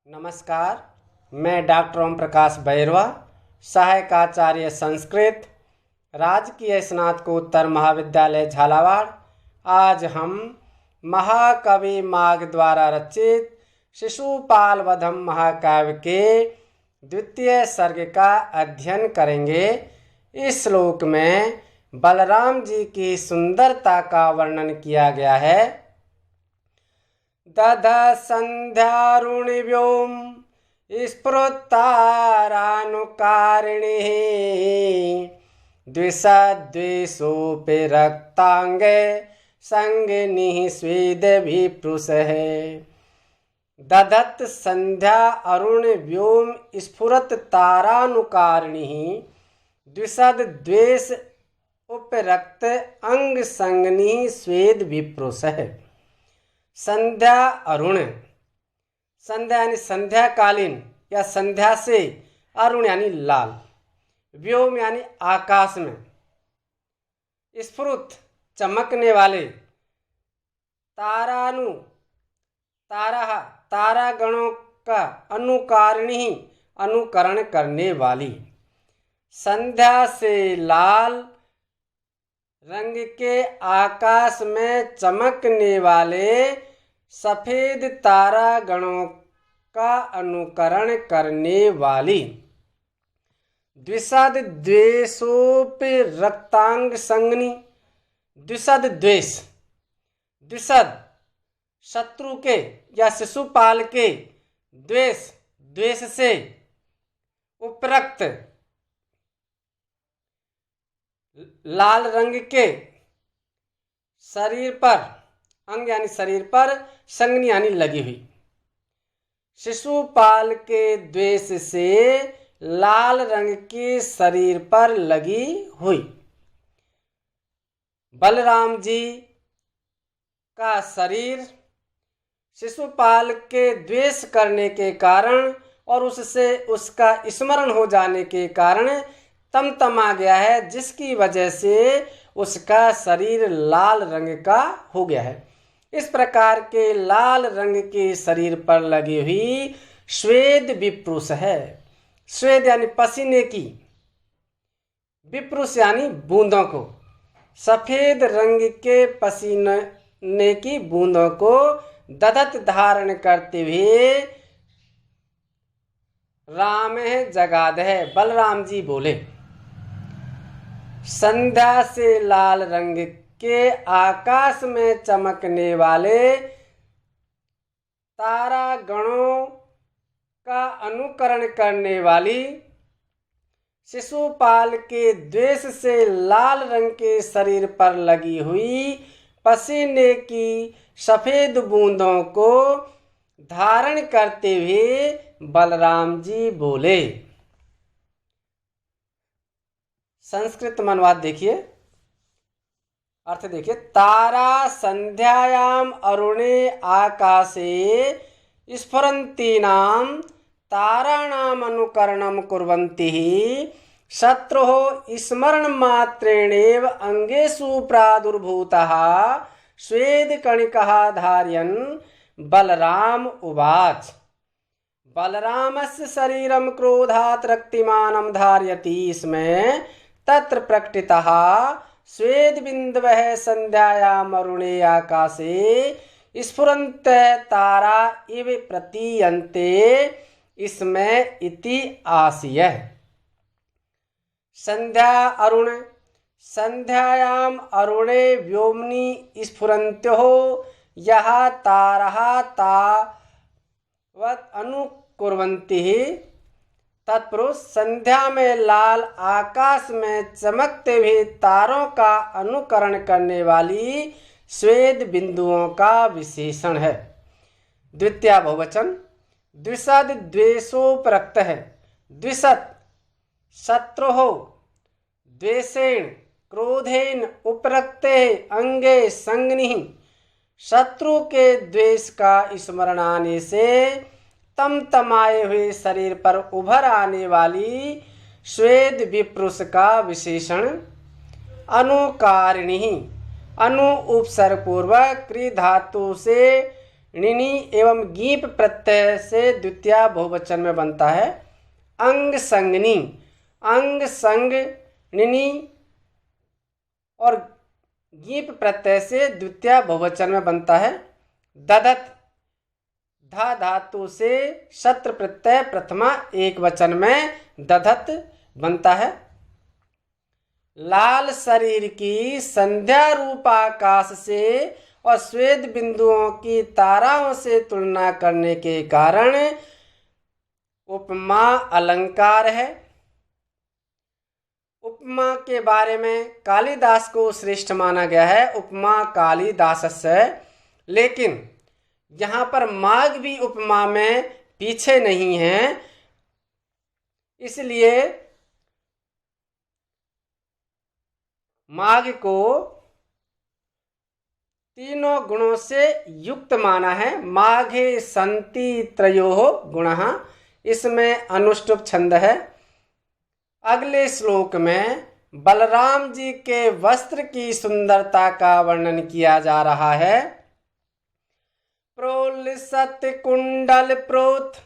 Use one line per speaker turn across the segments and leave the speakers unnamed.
नमस्कार, मैं डॉक्टर ओम प्रकाश बैरवा, सहायक आचार्य संस्कृत, राजकीय स्नातकोत्तर महाविद्यालय झालावाड़। आज हम महाकवि माघ द्वारा रचित शिशुपाल वधम महाकाव्य के द्वितीय सर्ग का अध्ययन करेंगे। इस श्लोक में बलराम जी की सुंदरता का वर्णन किया गया है। दध संध्यारुणि व्योम स्फुरतारानुकारिणी द्विषद्वेषोऽपि रक्तांगे संगिनी स्वेद विप्रुष है। दधत संध्या अरुण व्योम स्फुरत तारानुकारिणी द्विषद द्वेष उपरक्त अंग संगनी स्वेद विप्रुष है। संध्या अरुण, संध्या यानी संध्याकालीन या संध्या से, अरुण यानी लाल, व्योम यानी आकाश में, स्फुरत चमकने वाले, तारा गणों का अनुकारिणी अनुकरण करने वाली। संध्या से लाल रंग के आकाश में चमकने वाले सफेद तारा गणों का अनुकरण करने वाली। द्विषद द्वेषोपि रक्तांग संगनी, द्विषद द्वेष, द्विषद शत्रु के या शिशुपाल के, द्वेष द्वेष से, उपरक्त लाल रंग के शरीर पर, अंग यानी शरीर पर, संगनी यानी लगी हुई। शिशुपाल के द्वेष से लाल रंग के शरीर पर लगी हुई। बलराम जी का शरीर शिशुपाल के द्वेष करने के कारण और उससे उसका स्मरण हो जाने के कारण तमतमा गया है, जिसकी वजह से उसका शरीर लाल रंग का हो गया है। इस प्रकार के लाल रंग के शरीर पर लगी हुई श्वेद विप्रुष है। श्वेद यानी पसीने की, विप्रुष यानी बूंदों को, सफेद रंग के पसीने की बूंदों को दधत धारण करते हुए राम जगाद है। बलराम जी बोले, संध्या से लाल रंग के आकाश में चमकने वाले तारा गणों का अनुकरण करने वाली, शिशुपाल के द्वेष से लाल रंग के शरीर पर लगी हुई पसीने की सफेद बूंदों को धारण करते हुए बलराम जी बोले। संस्कृत में अनुवाद देखिए, अर्थ देखिए। तारा संध्यायाम अरुणे आकाशे स्फुरन्तीनां ताराणाम अनुकरणं कुर्वन्ति शत्रुः स्मरण मात्रेणेव अंगेषु प्रादुर्भूतः स्वेदकणिकः धारयन् बलराम उवाच। बलरामस्य शरीरं क्रोधात् रक्तिमानं धारयति स्म तत्र प्रकटितः स्वेदबिन्दवः संध्यायाम् अरुणे आकाशे स्फुरन्तः तारा इव प्रतीयन्ते स्म इति आशयः। संध्या अरुण, संध्यायाम् अरुणे व्योम्नि स्फुरन्त्योः यः तारः तावत् अनुकुर्वन्ति। तत्पुरुष संध्या में लाल आकाश में चमकते हुए तारों का अनुकरण करने वाली श्वेत बिंदुओं का विशेषण है। द्वितीय बहुवचन द्विषद द्वेषोपरक्त है। द्विषद शत्रुः द्वेषेण क्रोधेन उपरक्ते अंगे संगनि, शत्रु के द्वेष का स्मरण आने से तमतमाए हुए शरीर पर उभर आने वाली श्वेत विप्रुष का विशेषण। अनुकारिणी, अनु उपसर्ग पूर्वक क्री धातु से णिनि एवं गीप प्रत्यय से द्वितीय बहुवचन में बनता है अंग संगनी। अंग संग णिनि और गीप प्रत्यय से द्वितीय बहुवचन में बनता है दधत। धा धातु से शत्र प्रत्यय प्रथमा एक वचन में दधत बनता है। लाल शरीर की संध्या रूप आकाश से और श्वेत बिंदुओं की ताराओं से तुलना करने के कारण उपमा अलंकार है। उपमा के बारे में कालिदास को श्रेष्ठ माना गया है, उपमा कालिदासस्य। लेकिन यहाँ पर माघ भी उपमा में पीछे नहीं है, इसलिए माघ को तीनों गुणों से युक्त माना है। माघे संति त्रयोः गुणः, इसमें अनुष्टुप छंद है। अगले श्लोक में बलराम जी के वस्त्र की सुंदरता का वर्णन किया जा रहा है। प्रोलसत कुंडल प्रोत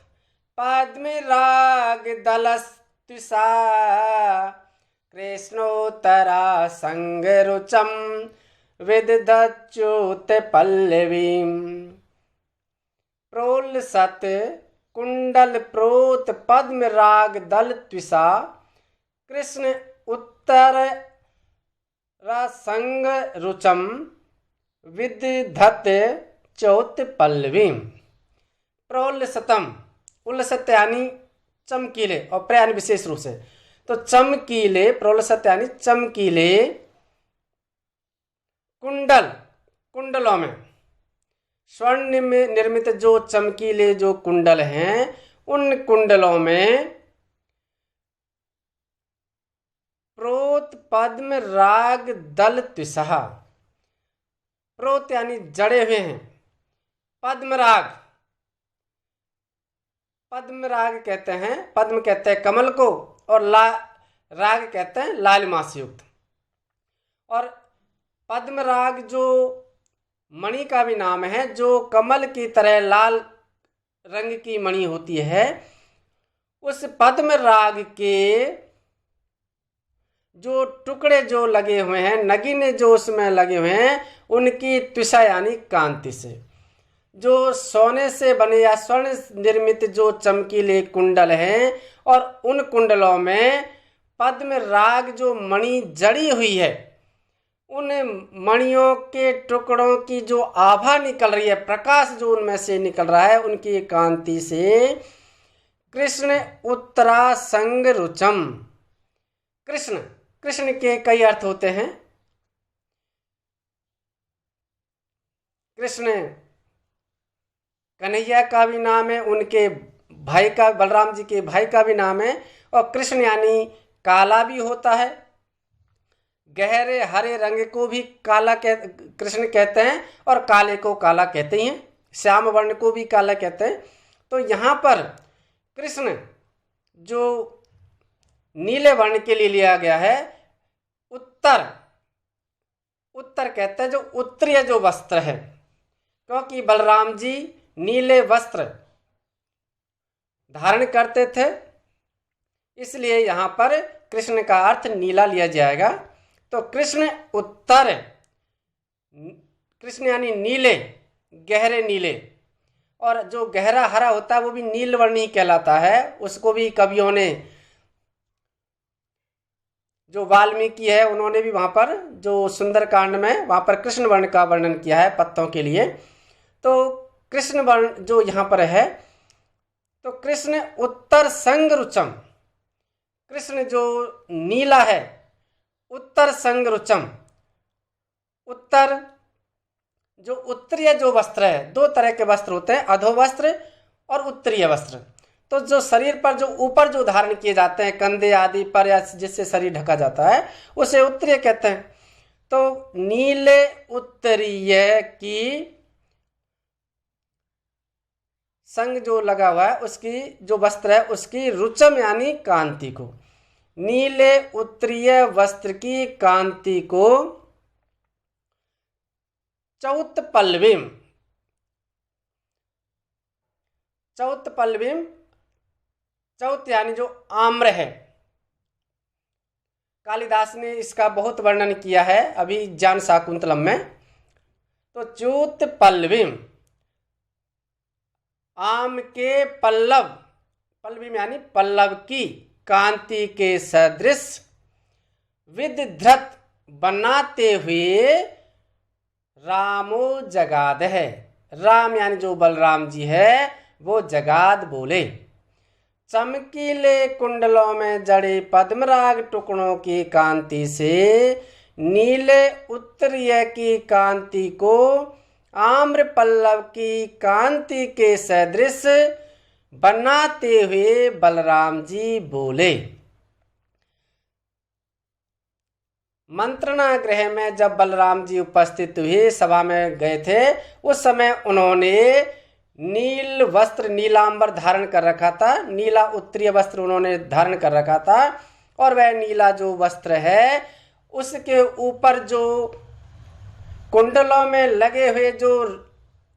पद्मराग दलस्तिसा कृष्णोत्तरा संग रुचम विदधच्युत पल्लवीं। प्रोलसत कुंडल प्रोत पद्मराग दल त्विषा कृष्ण उत्तर रसंग रुचम विदधत चौत पल्लवी। प्रोलसतम, उल्लसत यानी चमकीले और प्रयान विशेष रूप से, तो चमकीले, प्रोलसत यानी चमकीले कुंडल, कुंडलों में स्वर्ण में निर्मित जो चमकीले जो कुंडल हैं, उन कुंडलों में प्रोत पद्म राग दल त्विषा, प्रोत यानी जड़े हुए हैं, पद्मराग, पद्मराग कहते हैं, पद्म कहते हैं कमल को और राग कहते हैं लालिमा से युक्त। और पद्मराग जो मणि का भी नाम है, जो कमल की तरह लाल रंग की मणि होती है, उस पद्मराग के जो टुकड़े जो लगे हुए हैं, नगीने जो उसमें लगे हुए हैं, उनकी त्विषा यानी कांति से, जो सोने से बने या स्वर्ण निर्मित जो चमकीले कुंडल हैं, और उन कुंडलों में पद्म राग जो मणि जड़ी हुई है, उन मणियों के टुकड़ों की जो आभा निकल रही है, प्रकाश जो उनमें से निकल रहा है, उनकी कांति से कृष्ण उत्तरा संग रुचम। कृष्ण, कृष्ण के कई अर्थ होते हैं। कृष्ण कन्हैया का भी नाम है, उनके भाई का, बलराम जी के भाई का भी नाम है। और कृष्ण यानी काला भी होता है, गहरे हरे रंग को भी काला कृष्ण कहते हैं, और काले को काला कहते ही हैं, श्याम वर्ण को भी काला कहते हैं। तो यहाँ पर कृष्ण जो नीले वर्ण के लिए लिया गया है, उत्तर, उत्तर कहते हैं जो उत्तरीय जो वस्त्र है, क्योंकि बलराम जी नीले वस्त्र धारण करते थे, इसलिए यहाँ पर कृष्ण का अर्थ नीला लिया जाएगा। तो कृष्ण उत्तर, कृष्ण यानी नीले, गहरे नीले, और जो गहरा हरा होता है वो भी नीलवर्णी कहलाता है। उसको भी कवियों ने, जो वाल्मीकि है उन्होंने भी वहाँ पर जो सुंदरकांड में वहाँ पर कृष्ण वर्ण का वर्णन किया है पत्तों के लिए। तो कृष्ण वर्ण जो यहाँ पर है, तो कृष्ण उत्तर संग रुचम, कृष्ण जो नीला है, उत्तर संग रुचम, उत्तर जो उत्तरीय जो वस्त्र है, दो तरह के वस्त्र होते हैं, अधो वस्त्र और उत्तरीय वस्त्र। तो जो शरीर पर जो ऊपर जो धारण किए जाते हैं, कंधे आदि पर, या जिससे शरीर ढका जाता है, उसे उत्तरीय कहते हैं। तो नीले उत्तरीय की संग जो लगा हुआ है, उसकी जो वस्त्र है, उसकी रुचम यानी कांति को, नीले उत्तरीय वस्त्र की कांति को चौत पल्लवीम, चौथ पल्लवीम, चौथ यानी जो आम्र है, कालिदास ने इसका बहुत वर्णन किया है अभिज्ञान शाकुंतलम में। तो च्यूत पल्लवीम, आम के पल्लव, पल्लवीम यानी पल्लव की कांति के सदृश विधृत बनाते हुए रामो जगाद है, राम यानी जो बलराम जी है वो जगाद बोले। चमकीले कुंडलों में जड़े पद्मराग टुकड़ों की कांति से नीले उत्तरीय की कांति को आम्र पल्लव की कांति के सदृश बनाते हुए बलराम जी बोले। मंत्रणा गृह में जब बलराम जी उपस्थित हुए, सभा में गए थे, उस समय उन्होंने नील वस्त्र, नीलांबर धारण कर रखा था, नीला उत्तरीय वस्त्र उन्होंने धारण कर रखा था। और वह नीला जो वस्त्र है उसके ऊपर जो कुंडलों में लगे हुए जो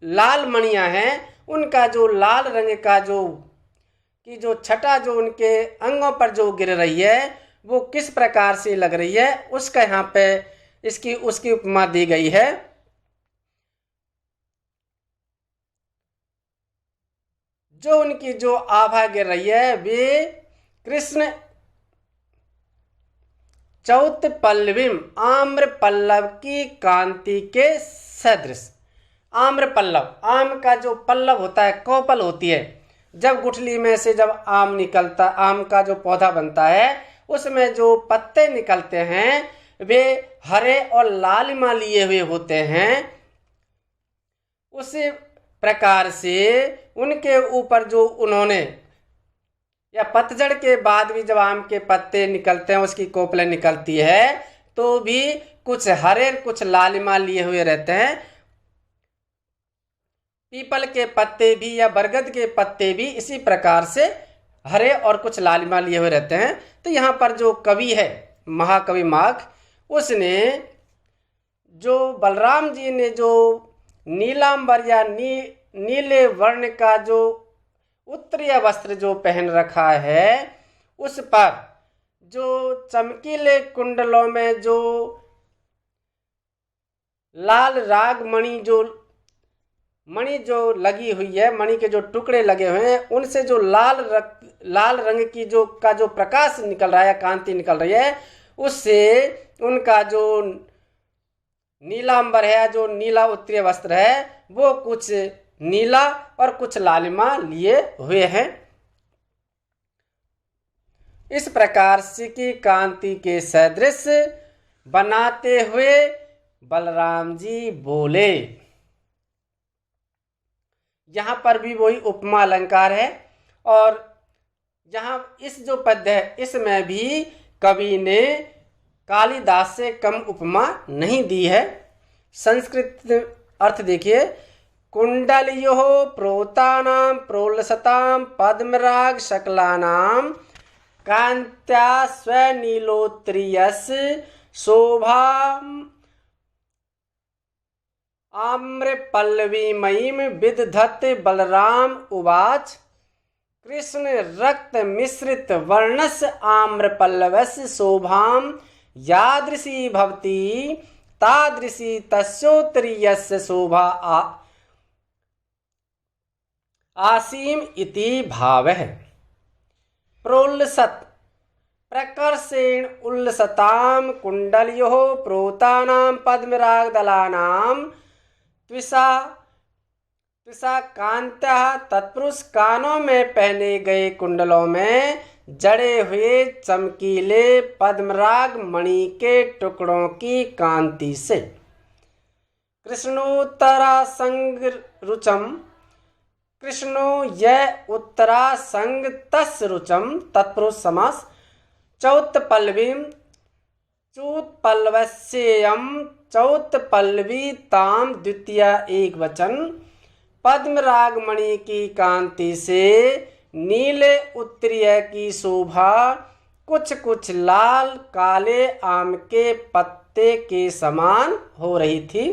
लाल मणियां हैं, उनका जो लाल रंग का जो छटा जो उनके अंगों पर जो गिर रही है वो किस प्रकार से लग रही है, उसका यहाँ पे उसकी उपमा दी गई है। जो उनकी जो आभा गिर रही है वे कृष्ण चौथ पल्लवीम, आम्र पल्लव की कांति के सदृश। आम्र पल्लव, आम का जो पल्लव होता है, कोपल होती है, जब गुठली में से जब आम निकलता, आम का जो पौधा बनता है उसमें जो पत्ते निकलते हैं वे हरे और लालिमा लिए हुए होते हैं। उसी प्रकार से उनके ऊपर जो उन्होंने, या पतझड़ के बाद भी जब आम के पत्ते निकलते हैं, उसकी कोपलें निकलती है, तो भी कुछ हरे कुछ लालिमा लिए हुए रहते हैं। पीपल के पत्ते भी या बरगद के पत्ते भी इसी प्रकार से हरे और कुछ लालिमा लिए हुए रहते हैं। तो यहाँ पर जो कवि है महाकवि माघ, उसने जो बलराम जी ने जो नीलांबर या नीले वर्ण का जो उत्तरीय वस्त्र जो पहन रखा है, उस पर जो चमकीले कुंडलों में जो लाल राग मणि जो लगी हुई है, मणि के जो टुकड़े लगे हुए हैं, उनसे जो लाल रंग की जो प्रकाश निकल रहा है, कांति निकल रही है, उससे उनका जो नीलांबर है, जो नीला उत्तरीय वस्त्र है, वो कुछ नीला और कुछ लालिमा लिए हुए हैं। इस प्रकार से की कांति के सदृश बनाते हुए बलराम जी बोले। यहाँ पर भी वही उपमा अलंकार है। और यहाँ इस जो पद्य है इसमें भी कवि ने कालिदास से कम उपमा नहीं दी है। संस्कृत अर्थ देखिए, कुंडल्योः प्रोतानां प्रोलसतां पद्मराग शकलानां कांत्या स्वनीलोत्तरीयस्य शोभाम् आम्र पल्लवीमयीं विदधत्। बलराम उवाच कृष्ण रक्त मिश्रित वर्णस्य आम्र पल्लवस्य शोभां यादृशी भवति तादृशी तस्योत्तरीयस्य शोभा आसीम इति भावः। प्रोल्लसत् प्रकर्षेण उल्लसतां कुंडल्योः प्रोतानां पद्मरागदलानां त्विषा कांत्याः। तत्पुरुष कानों में पहने गए कुंडलों में जड़े हुए चमकीले पद्मराग मणि के टुकड़ों की कांति से। कृष्णोत्तरा संग रुचम, कृष्णो यह उत्तरा संग तस् रुचम, तत्पुरुष समास। चौथ पल्लवीं चूत पल्लवस्येयं चौथ पल्लवी ताम द्वितीया एक वचन। पद्मराग मणि की कांति से नीले उत्तरीय की शोभा कुछ कुछ लाल काले आम के पत्ते के समान हो रही थी।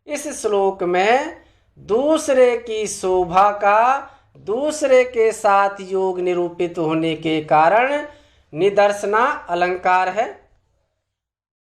इस श्लोक में दूसरे की शोभा का दूसरे के साथ योग निरूपित होने के कारण निदर्शना अलंकार है।